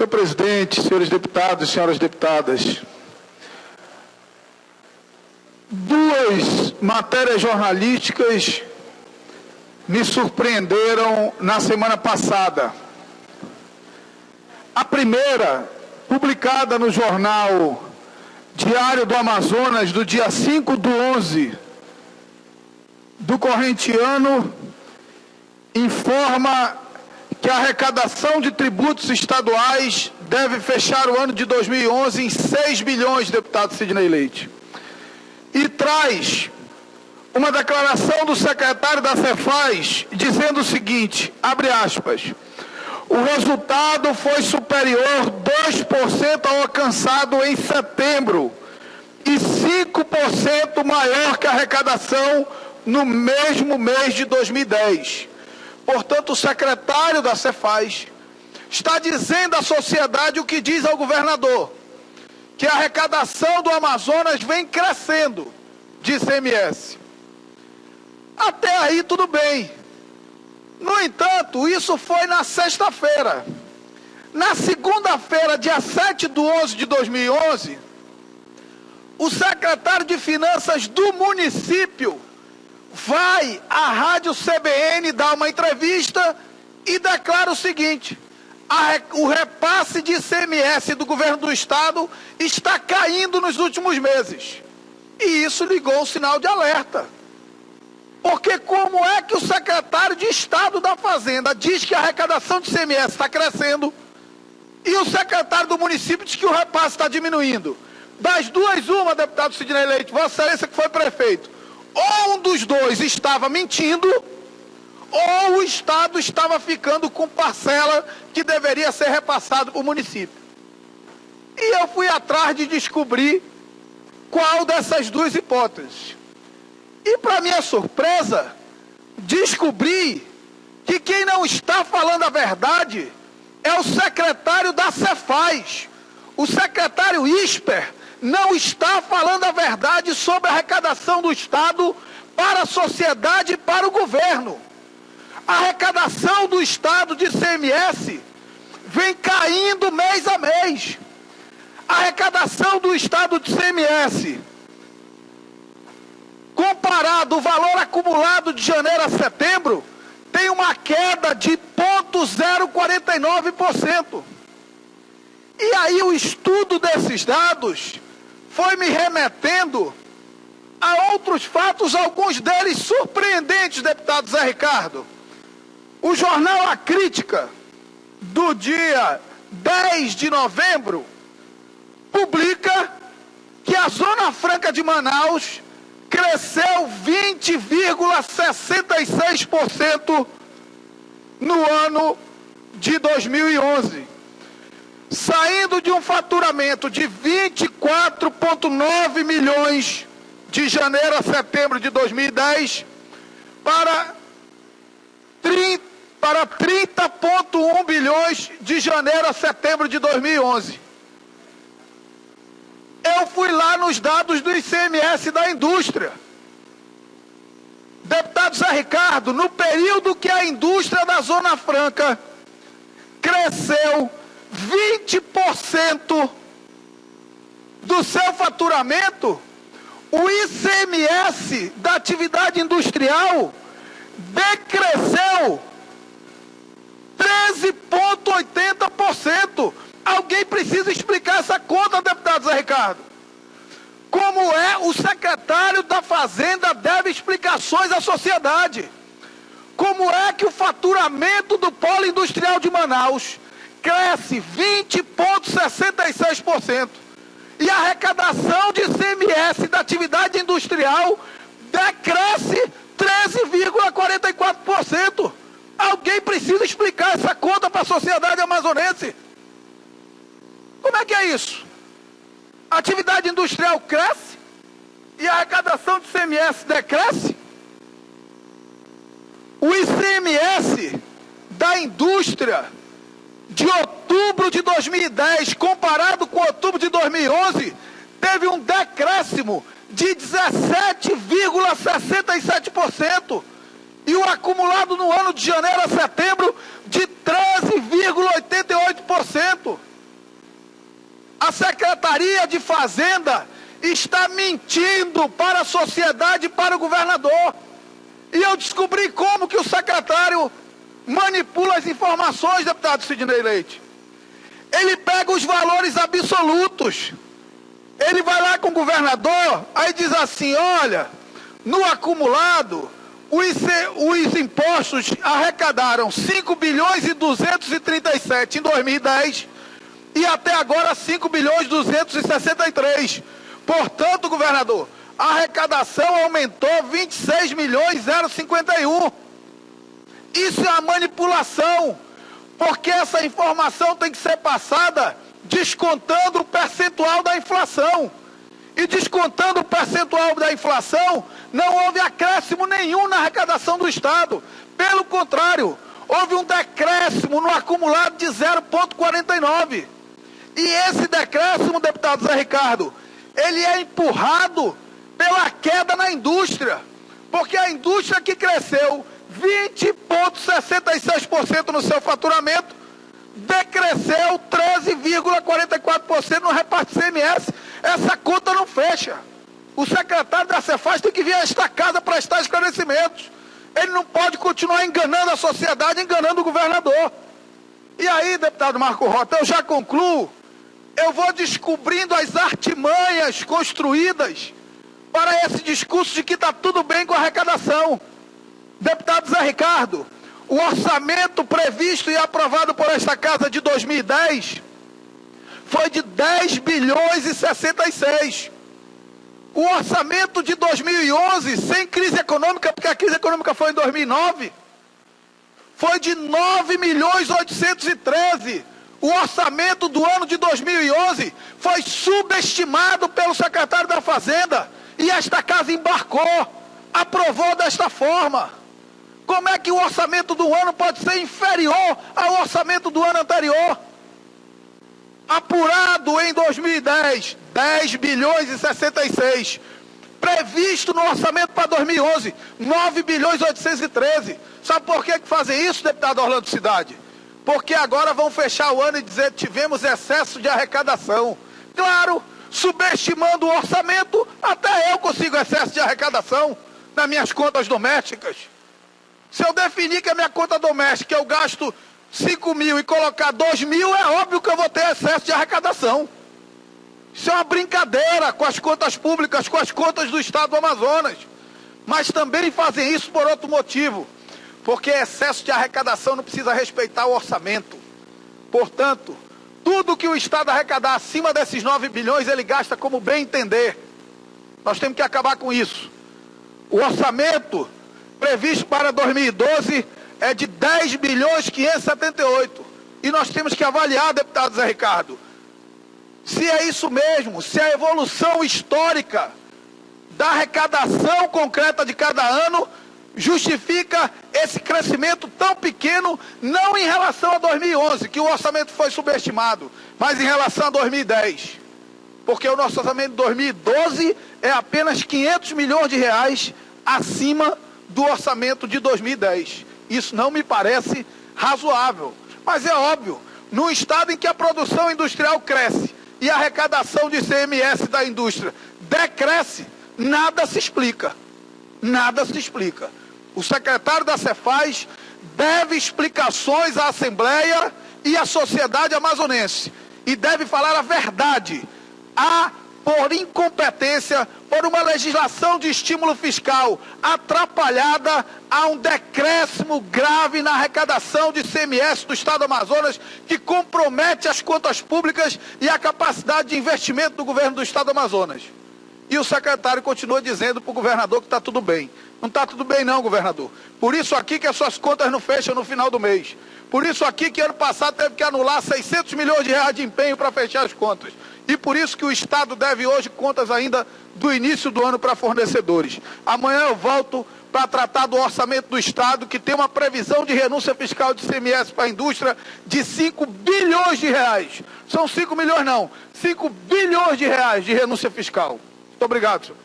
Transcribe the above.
Senhor presidente, senhores deputados e senhoras deputadas, duas matérias jornalísticas me surpreenderam na semana passada. A primeira, publicada no jornal Diário do Amazonas, do dia 5/11 do corrente ano, informa que a arrecadação de tributos estaduais deve fechar o ano de 2011 em 6 bilhões, deputado Sidney Leite. E traz uma declaração do secretário da Cefaz dizendo o seguinte, abre aspas, o resultado foi superior 2% ao alcançado em setembro e 5% maior que a arrecadação no mesmo mês de 2010. Portanto, o secretário da Cefaz está dizendo à sociedade o que diz ao governador, que a arrecadação do Amazonas vem crescendo de ICMS. Até aí tudo bem. No entanto, isso foi na sexta-feira. Na segunda-feira, dia 7/11 de 2011, o secretário de Finanças do município vai à rádio CBN dar uma entrevista e declara o seguinte, o repasse de ICMS do governo do estado está caindo nos últimos meses. E isso ligou o sinal de alerta. Porque como é que o secretário de Estado da Fazenda diz que a arrecadação de ICMS está crescendo e o secretário do município diz que o repasse está diminuindo? Das duas, uma, deputado Sidney Leite, Vossa Excelência que foi prefeito, ou um dos dois estava mentindo, ou o Estado estava ficando com parcela que deveria ser repassado para o município. E eu fui atrás de descobrir qual dessas duas hipóteses. E, para minha surpresa, descobri que quem não está falando a verdade é o secretário da Cefaz. O secretário Isper não está falando a verdade sobre a arrecadação do Estado para a sociedade e para o governo. A arrecadação do Estado de ICMS vem caindo mês a mês. A arrecadação do Estado de ICMS, comparado o valor acumulado de janeiro a setembro, tem uma queda de 0,049%. E aí o estudo desses dados foi me remetendo a outros fatos, alguns deles surpreendentes, deputado Zé Ricardo. O jornal A Crítica, do dia 10 de novembro, publica que a Zona Franca de Manaus cresceu 20,66% no ano de 2011. Saindo de um faturamento de 24,9 milhões de janeiro a setembro de 2010 para 30,1 bilhões de janeiro a setembro de 2011. Eu fui lá nos dados do ICMS da indústria. Deputado Zé Ricardo, no período que a indústria da Zona Franca cresceu 20% do seu faturamento, o ICMS da atividade industrial decresceu 13,80%. Alguém precisa explicar essa conta, deputado Zé Ricardo. Como é o secretário da Fazenda deve explicações à sociedade? Como é que o faturamento do polo industrial de Manaus cresce 20,66% e a arrecadação de ICMS da atividade industrial decresce 13,44%? Alguém precisa explicar essa conta para a sociedade amazonense. Como é que é isso? A atividade industrial cresce e a arrecadação de ICMS decresce? O ICMS da indústria de outubro de 2010, comparado com outubro de 2011, teve um decréscimo de 17,67%. E o acumulado no ano de janeiro a setembro de 13,88%. A Secretaria de Fazenda está mentindo para a sociedade e para o governador. E eu descobri como que o secretário manipula as informações, deputado Sidnei Leite. Ele pega os valores absolutos. Ele vai lá com o governador, aí diz assim, olha, no acumulado, os impostos arrecadaram 5 bilhões e 237 em 2010 e até agora 5 bilhões e 263. Portanto, governador, a arrecadação aumentou 26 milhões e 051. Isso é a manipulação, porque essa informação tem que ser passada descontando o percentual da inflação. E descontando o percentual da inflação, não houve acréscimo nenhum na arrecadação do Estado. Pelo contrário, houve um decréscimo no acumulado de 0,49. E esse decréscimo, deputado Zé Ricardo, ele é empurrado pela queda na indústria. Porque a indústria que cresceu 20,66% no seu faturamento, decresceu 13,44% no repasse CMS. Essa conta não fecha. O secretário da Cefaz tem que vir a esta casa para prestar esclarecimentos. Ele não pode continuar enganando a sociedade, enganando o governador. E aí, deputado Marco Rota, eu já concluo, eu vou descobrindo as artimanhas construídas para esse discurso de que está tudo bem com a arrecadação. Deputado Zé Ricardo, o orçamento previsto e aprovado por esta casa de 2010 foi de 10 bilhões e 66. O orçamento de 2011, sem crise econômica, porque a crise econômica foi em 2009, foi de 9 milhões e 813. O orçamento do ano de 2011 foi subestimado pelo secretário da Fazenda e esta casa embarcou, aprovou desta forma. Como é que o orçamento do ano pode ser inferior ao orçamento do ano anterior? Apurado em 2010, 10 bilhões e 66. Previsto no orçamento para 2011, 9 bilhões e 813. Sabe por que fazem isso, deputado Orlando Cidade? Porque agora vão fechar o ano e dizer que tivemos excesso de arrecadação. Claro, subestimando o orçamento, até eu consigo excesso de arrecadação nas minhas contas domésticas. Se eu definir que a minha conta doméstica eu gasto 5 mil e colocar 2 mil, é óbvio que eu vou ter excesso de arrecadação. Isso é uma brincadeira com as contas públicas, com as contas do Estado do Amazonas. Mas também fazem isso por outro motivo. Porque excesso de arrecadação não precisa respeitar o orçamento. Portanto, tudo que o Estado arrecadar acima desses 9 bilhões, ele gasta como bem entender. Nós temos que acabar com isso. O orçamento previsto para 2012 é de 10 bilhões e 578. E nós temos que avaliar, deputado Zé Ricardo, se é isso mesmo, se a evolução histórica da arrecadação concreta de cada ano justifica esse crescimento tão pequeno, não em relação a 2011, que o orçamento foi subestimado, mas em relação a 2010. Porque o nosso orçamento de 2012 é apenas 500 milhões de reais acima do orçamento de 2010. Isso não me parece razoável. Mas é óbvio, num estado em que a produção industrial cresce e a arrecadação de ICMS da indústria decresce, nada se explica. Nada se explica. O secretário da Cefaz deve explicações à Assembleia e à sociedade amazonense. E deve falar a verdade. Por incompetência, por uma legislação de estímulo fiscal atrapalhada, há um decréscimo grave na arrecadação de ICMS do Estado do Amazonas, que compromete as contas públicas e a capacidade de investimento do governo do Estado do Amazonas. E o secretário continua dizendo para o governador que está tudo bem. Não está tudo bem não, governador. Por isso aqui que as suas contas não fecham no final do mês. Por isso aqui que ano passado teve que anular 600 milhões de reais de empenho para fechar as contas. E por isso que o Estado deve hoje contas ainda do início do ano para fornecedores. Amanhã eu volto para tratar do orçamento do Estado, que tem uma previsão de renúncia fiscal de ICMS para a indústria de 5 bilhões de reais. São 5 milhões não, 5 bilhões de reais de renúncia fiscal. Muito obrigado, senhor.